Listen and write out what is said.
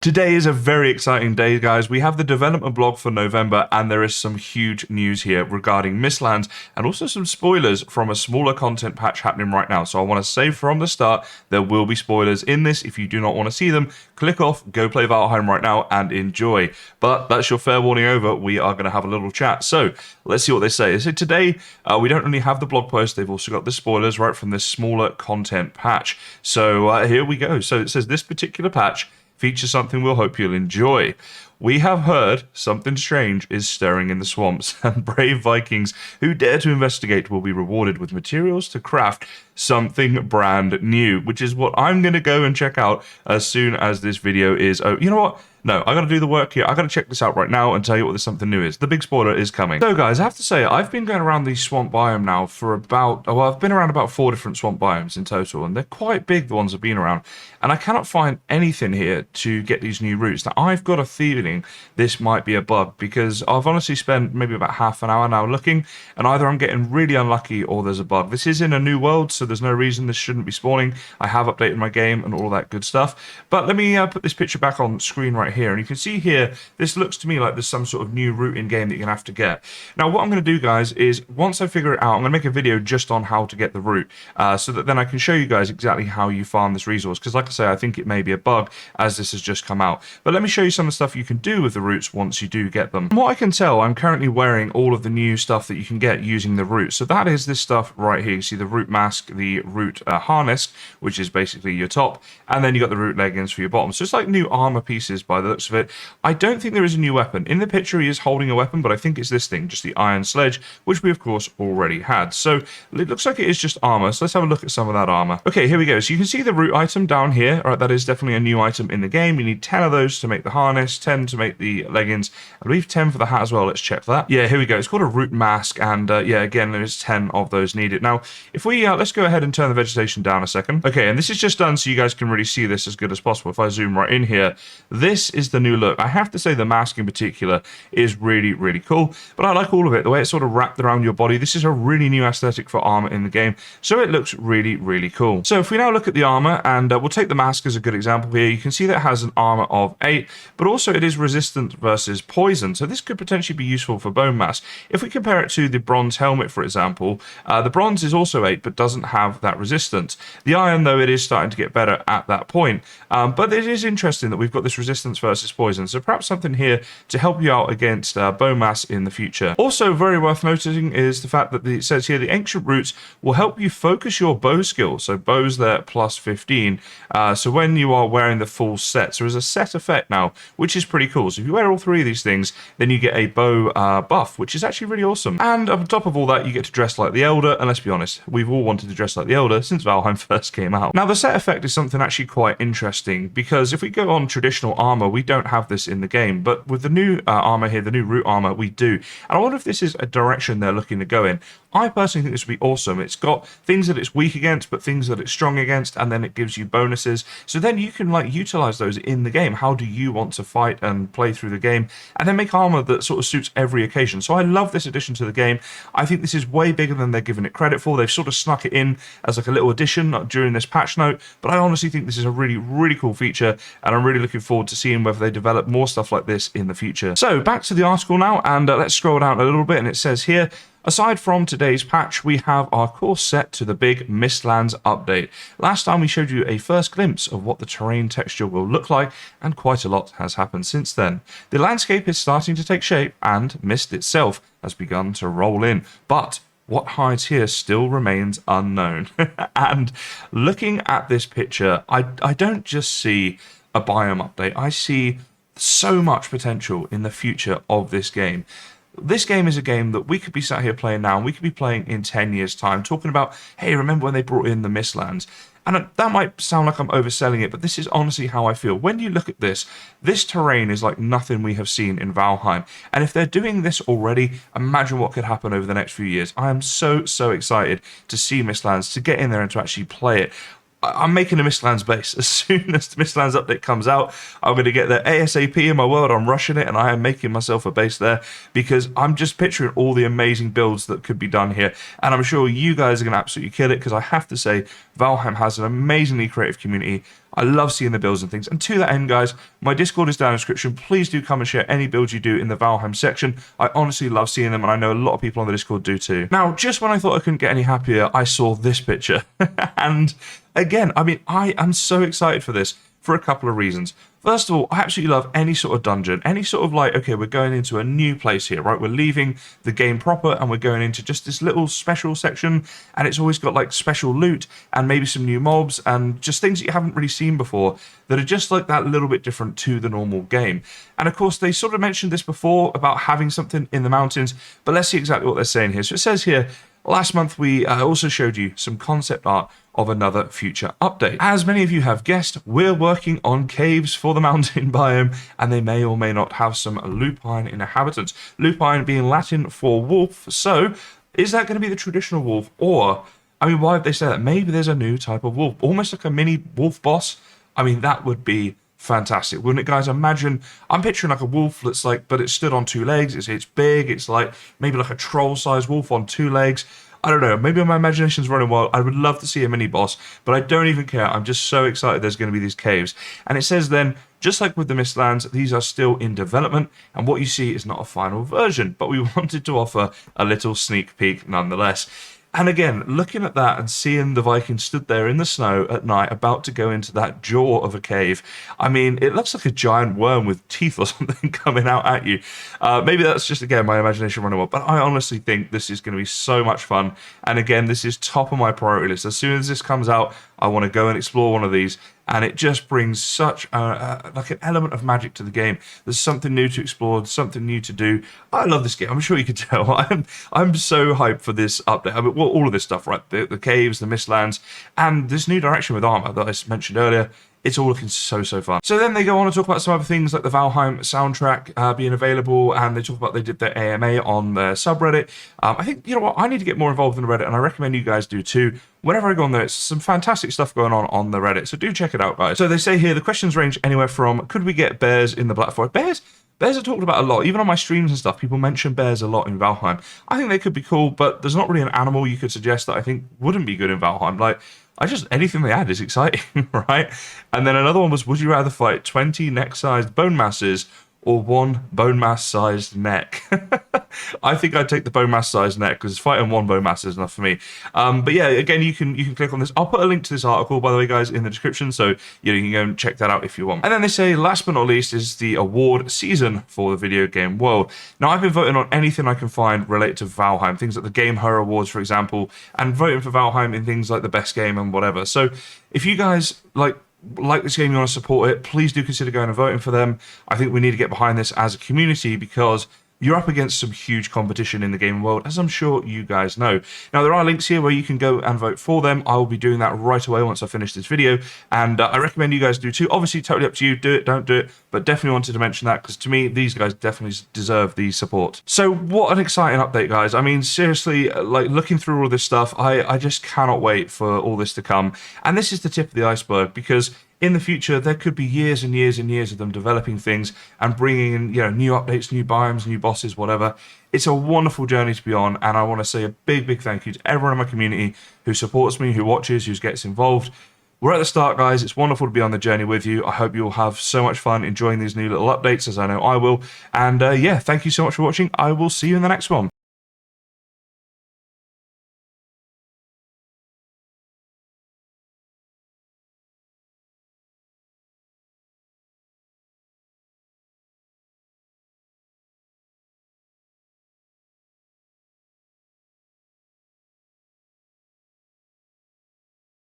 Today is a very exciting day, guys. We have the development blog for November, and there is some huge news here regarding Mistlands, and also some spoilers from a smaller content patch happening right now. So I want to say from the start, there will be spoilers in this. If you do not want to see them, click off, go play Valheim right now, and enjoy. But that's your fair warning over. We are going to have a little chat. So let's see what they say. So today, we don't only have the blog post, they've also got the spoilers right from this smaller content patch. So here we go. So it says this particular patch features something we'll hope you'll enjoy. We have heard something strange is stirring in the swamps, and brave Vikings who dare to investigate will be rewarded with materials to craft something brand new, which is what I'm going to go and check out as soon as this video is over. You know what? No, I got to do the work here. I got to check this out right now and tell you what this something new is. The big spoiler is coming. So guys, I have to say, I've been going around the swamp biome now for about, well, I've been around about 4 different swamp biomes in total, and they're quite big, the ones I've been around. And I cannot find anything here to get these new routes. Now, I've got a feeling this might be a bug, because I've honestly spent maybe about half an hour now looking, and either I'm getting really unlucky or there's a bug. This is in a new world, so there's no reason this shouldn't be spawning. I have updated my game and all that good stuff. But let me put this picture back on screen right here, and you can see here, this looks to me like there's some sort of new route in game that you're going to have to get. Now, what I'm going to do, guys, is once I figure it out, I'm going to make a video just on how to get the route, so that then I can show you guys exactly how you farm this resource, because like I say, I think it may be a bug as this has just come out. But let me show you some of the stuff you can do with the routes once you do get them. From what I can tell, I'm currently wearing all of the new stuff that you can get using the route. So that is this stuff right here. You see the route mask, the route harness, which is basically your top, and then you got the route leggings for your bottom. So it's like new armor pieces by the looks of it. I don't think there is a new weapon. In the picture, he is holding a weapon, but I think it's this thing, just the iron sledge, which we, of course, already had. So it looks like it is just armor. So let's have a look at some of that armor. Okay, here we go. So you can see the route item down here. All right, that is definitely a new item in the game. You need 10 of those to make the harness, 10 to make the leggings. I believe 10 for the hat as well. Let's check that. Yeah, here we go. It's called a route mask, and yeah, again, there's 10 of those needed. Now, if we, let's go ahead and turn the vegetation down a second. Okay, and this is just done so you guys can really see this as good as possible. If I zoom right in here, this is the new look. I have to say the mask in particular is really, really cool, but I like all of it. The way it's sort of wrapped around your body, this is a really new aesthetic for armor in the game, so it looks really, really cool. So if we now look at the armor, and we'll take the mask as a good example here, you can see that it has an armor of 8, but also it is resistant versus poison, so this could potentially be useful for bone mass. If we compare it to the bronze helmet, for example, the bronze is also 8, but doesn't have that resistance. The iron, though, it is starting to get better at that point, but it is interesting that we've got this resistance versus poison, so perhaps something here to help you out against bone mass in the future. Also, very worth noting is the fact that it says here the ancient roots will help you focus your bow skill. So bows there plus 15. So when you are wearing the full set, so there's a set effect now, which is pretty cool. So if you wear all 3 of these things, then you get a bow buff, which is actually really awesome. And on top of all that, you get to dress like the Elder. And let's be honest, we've all wanted to dress like the Elder since Valheim first came out. Now, the set effect is something actually quite interesting, because if we go on traditional armor, we don't have this in the game, but with the new armor here, the new root armor, we do. And I wonder if this is a direction they're looking to go in. I personally think this would be awesome. It's got things that it's weak against, but things that it's strong against, and then it gives you bonuses. So then you can like utilize those in the game. How do you want to fight and play through the game, and then make armor that sort of suits every occasion. So I love this addition to the game. I think this is way bigger than they're giving it credit for. They've sort of snuck it in as like a little addition during this patch note, but I honestly think this is a really, really cool feature, and I'm really looking forward to seeing whether they develop more stuff like this in the future. So back to the article now, and let's scroll down a little bit, and it says here, aside from today's patch, we have our course set to the big Mistlands update. Last time we showed you a first glimpse of what the terrain texture will look like, and quite a lot has happened since then. The landscape is starting to take shape, and Mist itself has begun to roll in, but what hides here still remains unknown. And looking at this picture, I don't just see a biome update, I see so much potential in the future of this game. This game is a game that we could be sat here playing now, and we could be playing in 10 years' time, talking about, hey, remember when they brought in the Mistlands? And that might sound like I'm overselling it, but this is honestly how I feel. When you look at this terrain is like nothing we have seen in Valheim. And if they're doing this already, imagine what could happen over the next few years. I am so, so excited to see Mistlands, to get in there and to actually play it. I'm making a Mistlands base. As soon as the Mistlands update comes out, I'm going to get there ASAP in my world. I'm rushing it, and I am making myself a base there, because I'm just picturing all the amazing builds that could be done here. And I'm sure you guys are going to absolutely kill it, because I have to say, Valheim has an amazingly creative community. I love seeing the builds and things. And to that end, guys, my Discord is down in the description. Please do come and share any builds you do in the Valheim section. I honestly love seeing them, and I know a lot of people on the Discord do too. Now, just when I thought I couldn't get any happier, I saw this picture. And again, I mean, I am so excited for this for a couple of reasons. First of all, I absolutely love any sort of dungeon, any sort of like, okay, we're going into a new place here, right? We're leaving the game proper and we're going into just this little special section, and it's always got like special loot and maybe some new mobs and just things that you haven't really seen before that are just like that little bit different to the normal game. And of course, they sort of mentioned this before about having something in the mountains, but let's see exactly what they're saying here. So it says here, last month we also showed you some concept art of another future update. As many of you have guessed, we're working on caves for the mountain biome, and they may or may not have some lupine inhabitants. Lupine being Latin for wolf. So is that going to be the traditional wolf? Or, I mean, why have they said that? Maybe there's a new type of wolf, almost like a mini wolf boss. I mean, that would be fantastic, wouldn't it, guys? Imagine, I'm picturing like a wolf that's like, but it's stood on two legs, it's big, it's like maybe like a troll-sized wolf on two legs. I don't know, maybe my imagination's running wild. I would love to see a mini boss, but I don't even care. I'm just so excited there's going to be these caves. And it says then, just like with the Mistlands, these are still in development, and what you see is not a final version, but we wanted to offer a little sneak peek nonetheless. And again, looking at that and seeing the Vikings stood there in the snow at night about to go into that jaw of a cave, I mean, it looks like a giant worm with teeth or something coming out at you. Maybe that's just, again, my imagination running wild, but I honestly think this is going to be so much fun. And again, this is top of my priority list. As soon as this comes out, I want to go and explore one of these, and it just brings such like an element of magic to the game. There's something new to explore, something new to do. I love this game. I'm sure you can tell. I'm so hyped for this update. I mean, well, all of this stuff, right? The caves, the Mistlands, and this new direction with armor that I mentioned earlier. It's all looking so fun. So then they go on to talk about some other things like the Valheim soundtrack being available, and they talk about they did their AMA on their subreddit. I think, you know what, I need to get more involved in the Reddit, and I recommend you guys do too. Whenever I go on there, it's some fantastic stuff going on the Reddit, so do check it out, guys. So they say here, the questions range anywhere from, could we get bears in the Black Forest? Bears are talked about a lot. Even on my streams and stuff, people mention bears a lot in Valheim. I think they could be cool, but there's not really an animal you could suggest that I think wouldn't be good in Valheim. Like, anything they add is exciting, right? And then another one was, would you rather fight 20 neck-sized bone masses or one bone mass-sized neck? I think I'd take the bone mass-sized neck, because fighting one bone mass is enough for me. But yeah, again, you can click on this. I'll put a link to this article, by the way, guys, in the description, so you can go and check that out if you want. And then they say, last but not least, is the award season for the video game world. Now, I've been voting on anything I can find related to Valheim, things like the Game Her Awards, for example, and voting for Valheim in things like the best game and whatever. So if you guys like this game, you want to support it, please do consider going and voting for them. I think we need to get behind this as a community, because you're up against some huge competition in the gaming world, as I'm sure you guys know. Now, there are links here where you can go and vote for them. I will be doing that right away once I finish this video, and I recommend you guys do too. Obviously, totally up to you. Do it, don't do it, but definitely wanted to mention that, because to me, these guys definitely deserve the support. So what an exciting update, guys. I mean, seriously, like, looking through all this stuff, I just cannot wait for all this to come. And this is the tip of the iceberg, because in the future, there could be years and years and years of them developing things and bringing in, you know, new updates, new biomes, new bosses, whatever. It's a wonderful journey to be on, and I want to say a big thank you to everyone in my community who supports me, who watches, who gets involved. We're at the start, guys. It's wonderful to be on the journey with you. I hope you'll have so much fun enjoying these new little updates, as I know I will. And yeah, thank you so much for watching. I will see you in the next one.